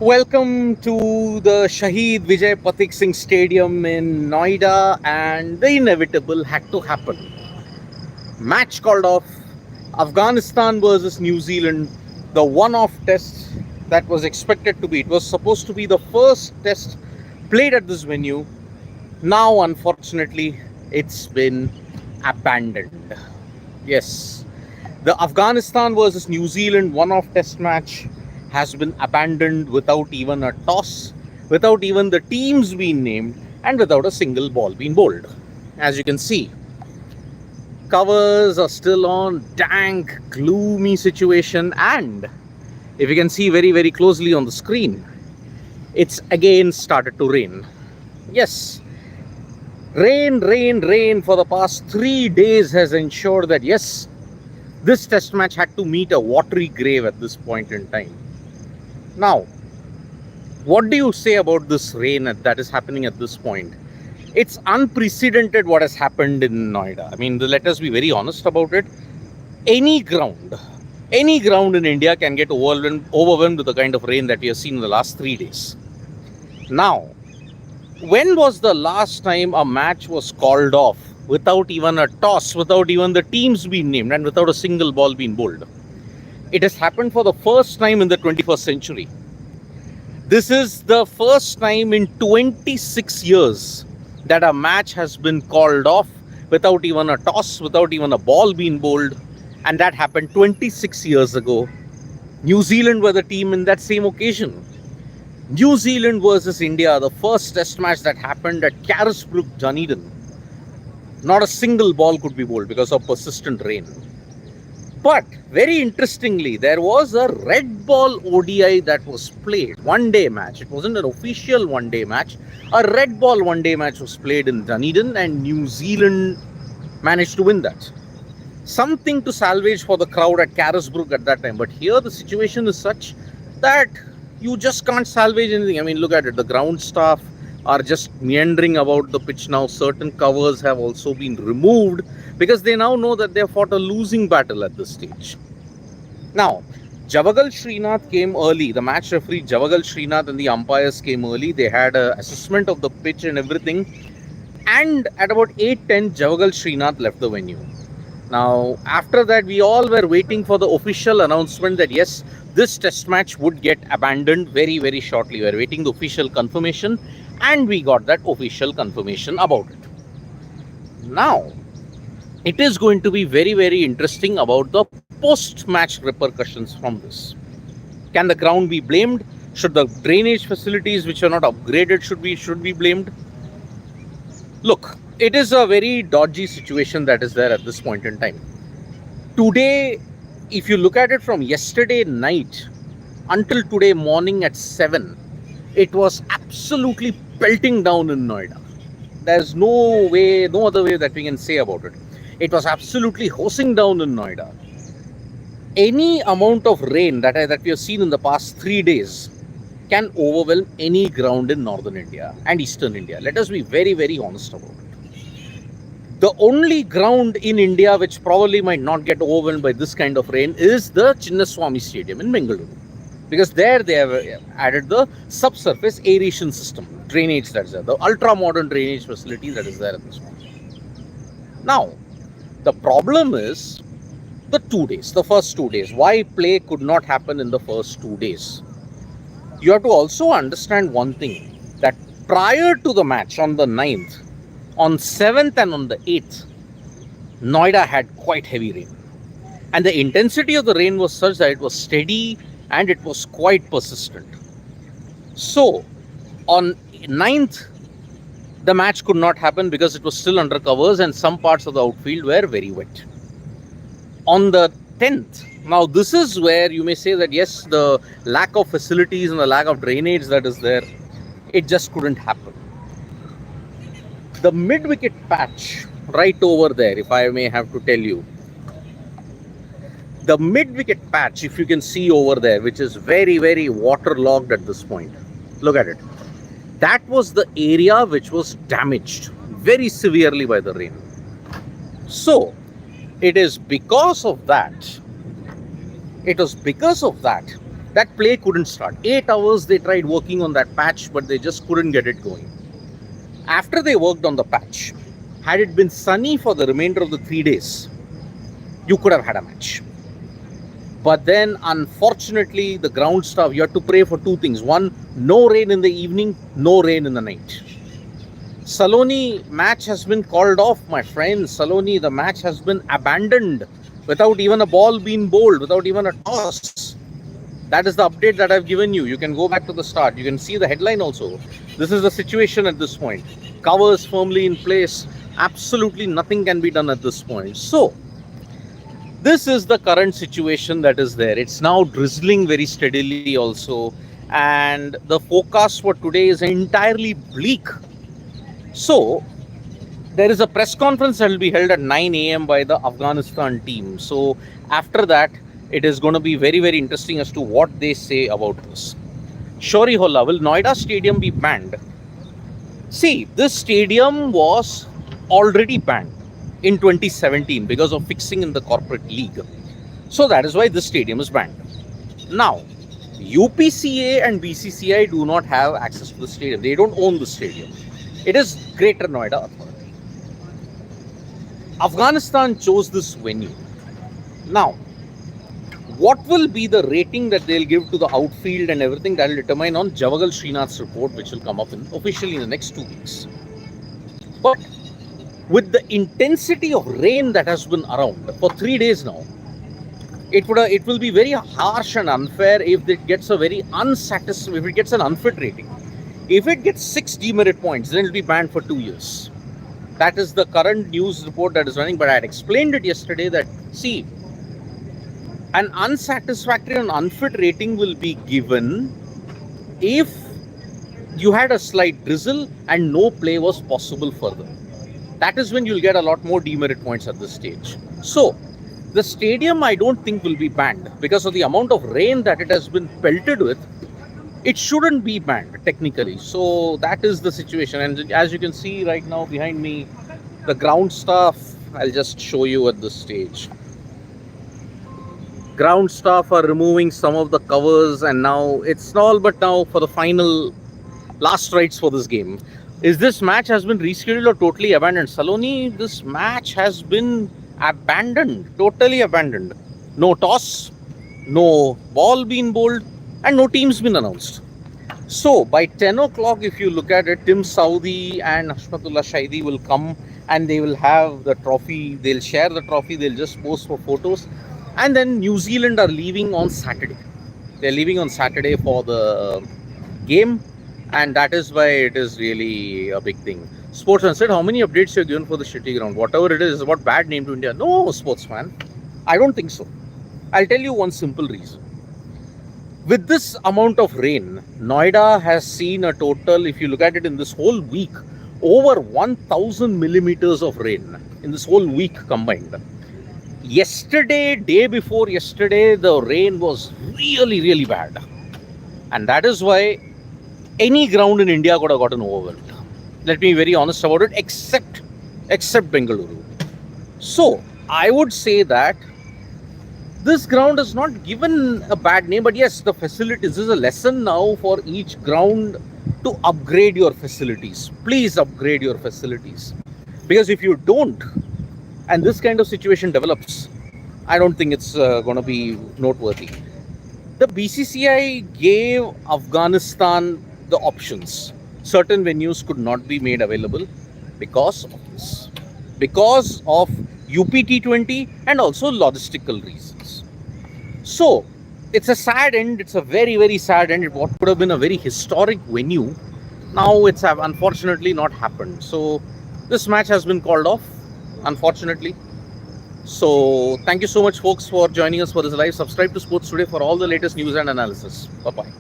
Welcome to the Shahid Vijay Patik Singh Stadium in Noida, and the inevitable had to happen. Match called off. Afghanistan versus New Zealand, the one-off test that was expected to be. It was supposed to be the first test played at this venue. Now, unfortunately, it's been abandoned. Yes, the Afghanistan versus New Zealand one-off test match has been abandoned without even a toss, without even the teams being named, and without a single ball being bowled. As you can see, covers are still on, dank, gloomy situation, and if you can see very closely on the screen, it's again started to rain. Yes, rain for the past 3 days has ensured that yes, this test match had to meet a watery grave at this point in time. Now, what do you say about this rain that is happening at this point? It's unprecedented what has happened in Noida. I mean, let us be very honest about it. Any ground in India can get overwhelmed with the kind of rain that we have seen in the last 3 days. Now, when was the last time a match was called off without even a toss, without even the teams being named, and without a single ball being bowled? It has happened for the first time in the 21st century. This is the first time in 26 years that a match has been called off without even a toss, without even a ball being bowled. And that happened 26 years ago. New Zealand were the team in that same occasion. New Zealand versus India, the first test match that happened at Carisbrooke, Dunedin. Not a single ball could be bowled because of persistent rain. But very interestingly, there was a red ball ODI that was played, one-day match. It wasn't an official one-day match. A red ball one-day match was played in Dunedin, and New Zealand managed to win that. Something to salvage for the crowd at Carisbrooke at that time. But here the situation is such that you just can't salvage anything. I mean, look at it. The ground staff are just meandering about the pitch now. Certain covers have also been removed because they now know that they have fought a losing battle at this stage. Now, Javagal Srinath came early. The match referee Javagal Srinath and the umpires came early. They had an assessment of the pitch and everything. And at about 8:10, Javagal Srinath left the venue. Now, after that, we all were waiting for the official announcement that yes, this test match would get abandoned very shortly. We were waiting the official confirmation, and we got that official confirmation about it. Now, it is going to be very interesting about the post-match repercussions from this. Can the ground be blamed? Should the drainage facilities which are not upgraded should be blamed? Look, it is a very dodgy situation that is there at this point in time. Today, if you look at it from yesterday night until today morning at 7, it was absolutely pelting down in Noida. There's no other way that we can say about it. It was absolutely hosing down in Noida. Any amount of rain that we have seen in the past 3 days can overwhelm any ground in northern India and eastern India. Let us be very honest about it. The only ground in India which probably might not get overwhelmed by this kind of rain is the Chinnaswamy Stadium in Bengaluru. Because there they have added the subsurface aeration system, drainage that is there, the ultra-modern drainage facility that is there at this point. Now, the problem is the first 2 days. Why play could not happen in the first 2 days? You have to also understand one thing, that prior to the match on the 9th, on 7th and on the 8th, Noida had quite heavy rain. And the intensity of the rain was such that it was steady and it was quite persistent. So, on 9th, the match could not happen because it was still under covers and some parts of the outfield were very wet. On the 10th, now this is where you may say that yes, the lack of facilities and the lack of drainage that is there, it just couldn't happen. The mid-wicket patch right over there, if I may have to tell you, the mid-wicket patch, if you can see over there, which is very waterlogged at this point, look at it. That was the area which was damaged very severely by the rain. So, it is because of that That play couldn't start. 8 hours they tried working on that patch, but they just couldn't get it going. After they worked on the patch, had it been sunny for the remainder of the 3 days, you could have had a match. But then, unfortunately, the ground staff, you have to pray for two things. One, no rain in the evening, no rain in the night. Saloni match has been called off, my friends. Saloni, the match has been abandoned without even a ball being bowled, without even a toss. That is the update that I've given you. You can go back to the start. You can see the headline also. This is the situation at this point. Covers firmly in place. Absolutely nothing can be done at this point. So, this is the current situation that is there. It's now drizzling very steadily also. And the forecast for today is entirely bleak. So, there is a press conference that will be held at 9 a.m. by the Afghanistan team. So, after that, it is going to be very, very interesting as to what they say about this. Shori Holla, will Noida Stadium be banned? See, this stadium was already banned in 2017 because of fixing in the corporate league. So that is why this stadium is banned. Now, UPCA and BCCI do not have access to the stadium. They don't own the stadium. It is Greater Noida Authority. Afghanistan chose this venue. Now, what will be the rating that they'll give to the outfield and everything, that will determine on Javagal Srinath's report, which will come up officially in the next 2 weeks. But with the intensity of rain that has been around for 3 days now, it will be very harsh and unfair if it gets a very if it gets an unfit rating. If it gets 6 demerit points, then it will be banned for 2 years. That is the current news report that is running. But I had explained it yesterday that, see, an unsatisfactory and unfit rating will be given if you had a slight drizzle and no play was possible further. That is when you'll get a lot more demerit points at this stage. So, the stadium I don't think will be banned because of the amount of rain that it has been pelted with. It shouldn't be banned technically. So, that is the situation. And as you can see right now behind me, the ground staff, I'll just show you at this stage. Ground staff are removing some of the covers, and now it's all but now for the final last rites for this game. Is this match has been rescheduled or totally abandoned? Saloni, this match has been abandoned, totally abandoned. No toss, no ball being bowled, and no teams been announced. So by 10 o'clock, if you look at it, Tim Saudi and Hashmatullah Shaidi will come and they will have the trophy. They'll share the trophy. They'll just post for photos. And then New Zealand are leaving on Saturday. They're leaving on Saturday for the game. And that is why it is really a big thing. Sportsman said, how many updates you have given for the shitty ground? Whatever it is about bad name to India. No, sportsman. I don't think so. I'll tell you one simple reason. With this amount of rain, Noida has seen a total, if you look at it in this whole week, over 1,000 millimeters of rain in this whole week combined. Yesterday, day before yesterday, the rain was really, really bad. And that is why any ground in India could have gotten overwhelmed. Let me be very honest about it, except Bengaluru. So, I would say that this ground is not given a bad name, but yes, the facilities, this is a lesson now for each ground to upgrade your facilities. Please upgrade your facilities. Because if you don't, and this kind of situation develops, I don't think it's going to be noteworthy. The BCCI gave Afghanistan the options. Certain venues could not be made available because of this. Because of UPT20 and also logistical reasons. So, it's a sad end. It's a very, very sad end. What could have been a very historic venue, now it's unfortunately not happened. So, this match has been called off, unfortunately. So, thank you so much, folks, for joining us for this live. Subscribe to Sports Today for all the latest news and analysis. Bye-bye.